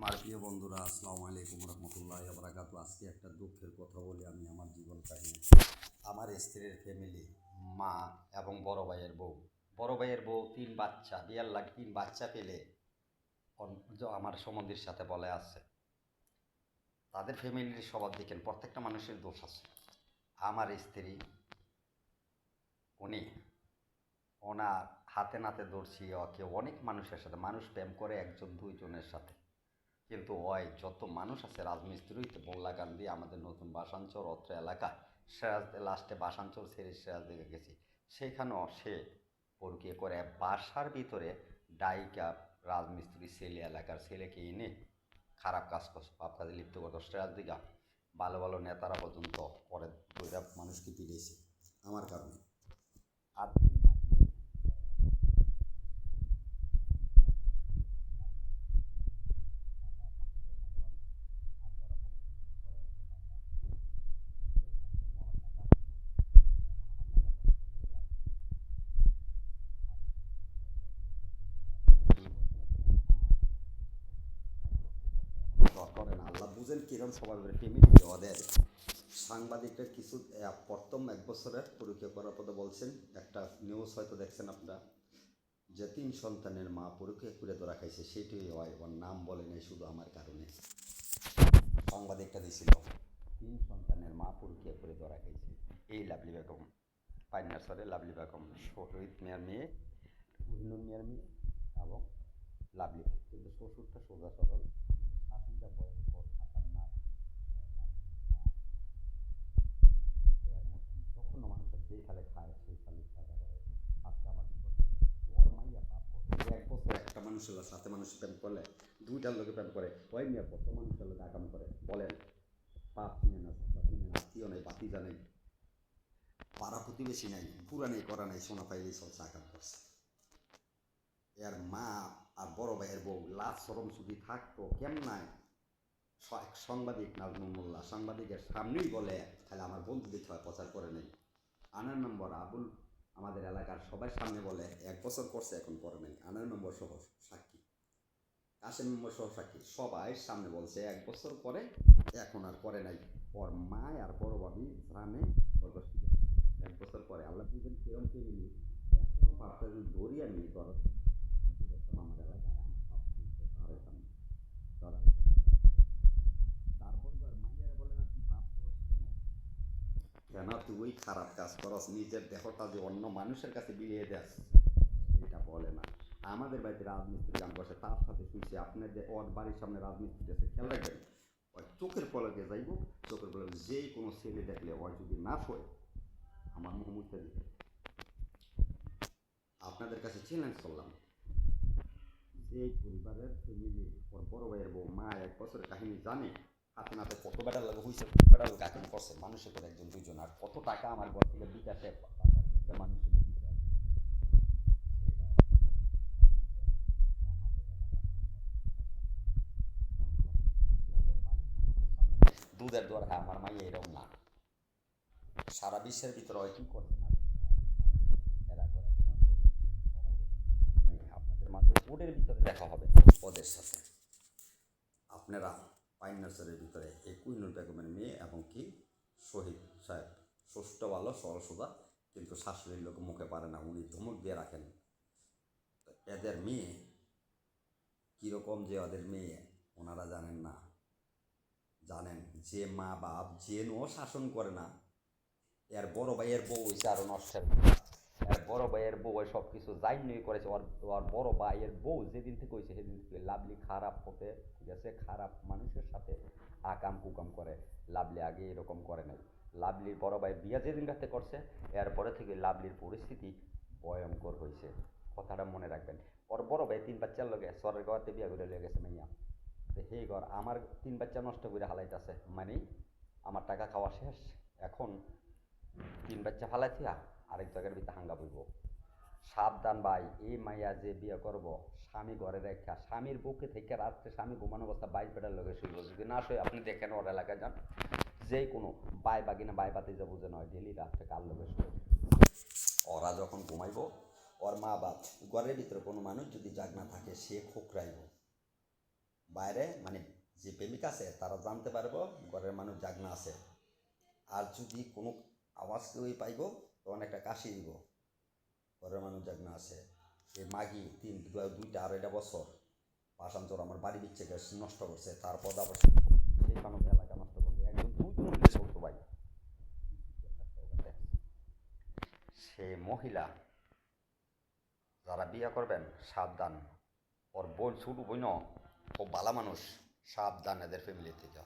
আমার প্রিয় বন্ধুরা, আসসালামু আলাইকুম রহমতুল্লাহ বারাকাতু। আজকে একটা দুঃখের কথা বলি আমি আমার জীবন কাহিনী। আমার স্ত্রীর ফ্যামিলি, মা এবং বড় ভাইয়ের বউ 3 বাচ্চা, বিয়ার লাগ 3 বাচ্চা পেলে আমার সম্বন্ধীর সাথে বলে আছে। তাদের ফ্যামিলির সবার দিকেন প্রত্যেকটা মানুষের দোষ আছে। আমার স্ত্রী, উনি ওনার হাতে নাতে ধরছি ওকে অনেক মানুষের সাথে, মানুষ প্রেম করে 1 2 জনের সাথে, কিন্তু ওই যত মানুষ আছে রাজমিস্ত্রি হইতে মোল্লাকান্দি আমাদের নতুন বাসাঞ্চল অত্র এলাকা, সিরাজ লাস্টে বাসাঞ্চল ছেড়ে সিরাজ দিকে গেছি, সেখানেও সে পরকীয়া করে বাসার ভিতরে ডাইকা রাজমিস্ত্রি ছেলে এলাকার ছেলেকে এনে খারাপ কাজ করছে, পাপ কাজে লিপ্ত করতো। সিরাজ দিঘা ভালো ভালো নেতারা পর্যন্ত পরে দুইটা মানুষকে পিটিয়েছে আমার কারণে। আর করেন আল্লাহ বুঝেন কিরম সবার ফ্যামিলি ওদের। সাংবাদিকরা কিছু প্রথম 1 বছরের পরীক্ষা করার পরে বলছেন, একটা নিউজ হয়তো দেখছেন আপনারা, যে 3 সন্তানের মা পরীক্ষা করে ধরা খাইছে, সেটাই হয়। ওর নাম বলে নাই শুধু আমার কারণে সাংবাদিকটা দিছিল। 3 সন্তানের মা পরীক্ষা করে ধরা খাইছে, এই লাভলি বেগম, পাইনারসরের লাভলি বেগম, শহীদ মিয়ার মেয়ে, উহিনুর মিয়ার মেয়ে এবং লাভলি। কিন্তু শ্বশুরটা সোজা সরল, শাশুড়িটা ভয়ঙ্কর খাতারনাক, এর মতন যখন মানুষের যেই খালে খায় সেই খালে সাজা করে। আজকে আমার কি করতে হবে? ওর মাইয়া পাপ করছে 1 বছর একটা মানুষের সাথে মানুষ প্রেম করলে, 2টার লোকে প্রেম করে, ওই মেয়ে কত মানুষের লোক আকাম করে বলেন। পাপ চিনে না, চাষা চিনে না, আত্মীয় নেই, বাতিজা নেই, পাড়া প্রতিবেশী নাই, পুরা নেই, করা নেই, সোনা পাইলেই সব আকাম করছে। এর মা আর বড় ভাইয়ের বউ লাভ সরম যদি থাকতো কেমনায় সাংবাদিক নাজমুল মোল্লা সাংবাদিকের সামনেই বলে, তাহলে আমার বন্ধু দিতে হয় প্রচার করে নেই। আনার নম্বর আবুল আমাদের এলাকার সবাই সামনে বলে 1 বছর করছে এখন করে নেই। আনার নম্বর সহ সাক্ষী, কাশেম নম্বর সহ সাক্ষী, সবাই সামনে বলছে 1 বছর করে এখন আর করে নাই। ওর মা আর বড় ভাবি জানে ওর 1 বছর পরে। আল্লাহ বুঝেন কেরম ফ্যামিলি, এখনো পাপটা যদি ধরি আমি ধরো আমার এলাকায় আমার পাপ তারে সামনে ধরা। তারপর মাইয়ারে বলে না তুই পাপ করস কেন, কেন তুই খারাপ কাজ করস, নিজের দেহটা যে অন্য মানুষের কাছে বিলিয়ে দেস, এটা বলে না। আমাদের বাড়িতে রাজমিস্ত্রি গান বসে, তার সাথে শুনছি আপনাদের ওর বাড়ির সামনে রাজমিস্ত্রি আছে, খেয়াল রাখবেন। ওই চোখের পলকে যাইব, চোখের পলকে যে কোনো ছেলে দেখলে ওই যদি না শোয় আমার মুখ মুখতে দিতে। আপনাদের কাছে চ্যালেঞ্জ করলাম, যে পরিবারের ফ্যামিলি ওর বড় ভাইয়ের বউ মা 1 বছরের কাহিনী জানে, হাতে নাতে কত বেটার লাগে হয়েছে, বেটার লোক আকিম করছে মানুষের করে 1 2 জন, আর কত টাকা আমার ঘর থেকে বিকাশে মানুষের দিতে আছে। দুধের দোয়ার হ্যাঁ আমার মাইয়া এরকম না, সারা বিশ্বের ভিতরে হয় কি করছে না এরা করে। আপনাদের মাঝে ওদের ভিতরে দেখা হবে ওদের সাথে। আপনারা পাইন নার্সারির ভিতরে এই কুইনুর বেগমের মেয়ে এবং কি শহীদ সাহেব, ষষ্ঠ ভালো সরল সোজা, কিন্তু শাশুড়ির লোক মুখে পারে না, উনি ধমক দিয়ে রাখেন। এদের মেয়ে কীরকম, যে ওদের মেয়ে ওনারা জানেন না। জানেন যে মা বাপ জেনও শাসন করে না, এর বড় ভাইয়ের বউ হয়েছে আরো নষ্টের। এর বড় ভাইয়ের বউ ওই সব কিছু যাই করেছে। ওর বড় ভাইয়ের বউ যেদিন থেকে হয়েছে সেদিন থেকে লাভলি খারাপ হতে, ঠিক আছে, খারাপ মানুষের সাথে আকাম কুকাম করে। লাভলি আগে এরকম করে নাই। লাভলির বড় ভাই বিয়া যেদিন কাছে করছে, এরপরে থেকে লাভলির পরিস্থিতি ভয়ঙ্কর হয়েছে। কথাটা মনে রাখবেন। ওর বড় ভাই 3 বাচ্চার লগে সরের গাওয়াতে বিয়া করে লেগে গেছে মাইয়া। তো সেই ঘর আমার 3 বাচ্চা নষ্ট করে হালাইতেছে, মানে আমার টাকা খাওয়া শেষ, এখন 3 বাচ্চা ফালাইছি আরেক জায়গার ভিতরে হাঙ্গা বইব। সাবধান ভাই, এই মাইয়া যে বিয়ে করব, স্বামী ঘরে রেখা স্বামীর বুকে থেকে রাত্রে স্বামী ঘুমানো অবস্থা 22 বেটার লগে শুইব। যদি না শুয়ে আপনি দেখেন ওর এলাকায় যান, যে কোনো বাই বাগিনা বাই বাতি যা বুঝে নয় ডেলি রাত্রে কার লগে শুয়ে। ওরা যখন ঘুমাইব, ওর মা বাপ ঘরের ভিতরে কোনো মানুষ যদি জাগ না থাকে সে খোকরাইব, বাইরে মানে যে প্রেমিক আছে তারা জানতে পারবো ঘরের মানুষ জাগনা আছে। আর যদি কোনো আওয়াজ কেউই পাইব তখন একটা কাশি দিব ঘরের মানুষ জাগনা আছে। এই মাগি 2-2.5 বছর পাশাঞ্চর আমার বাড়ি দিচ্ছে গ্যাস নষ্ট করছে, তারপর আবার সেই মানুষ এলাকা নষ্ট করছে, একদম 2 জন মিলে চলতো ভাই। সে মহিলা যারা বিয়ে করবেন সাবধান, ওর বোন ছোট বোন খুব ভালো মানুষ, সাবধান এদের ফ্যামিলি থেকে।